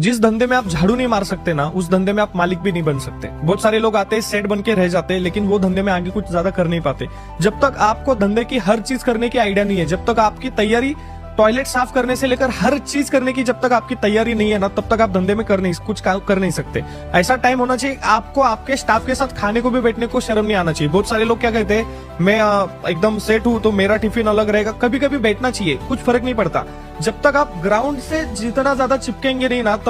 जिस धंधे में आप झाड़ू नहीं मार सकते ना, उस धंधे में आप मालिक भी नहीं बन सकते। बहुत सारे लोग आते हैं, सेट बन के रह जाते हैं, लेकिन वो धंधे में आगे कुछ ज्यादा कर नहीं पाते। जब तक आपको धंधे की हर चीज करने की आइडिया नहीं है, जब तक आपकी तैयारी टॉयलेट साफ करने से लेकर हर चीज करने की जब तक आपकी तैयारी नहीं है ना, तब तक आप धंधे में कुछ कर नहीं सकते। ऐसा टाइम होना चाहिए आपको आपके स्टाफ के साथ खाने को भी बैठने को शर्म नहीं आना चाहिए। बहुत सारे लोग क्या कहते हैं, मैं एकदम सेट हूं तो मेरा टिफिन अलग रहेगा। कभी कभी बैठना चाहिए, कुछ फर्क नहीं पड़ता। जब तक आप ग्राउंड से जितना ज्यादा चिपकेंगे नहीं ना, तब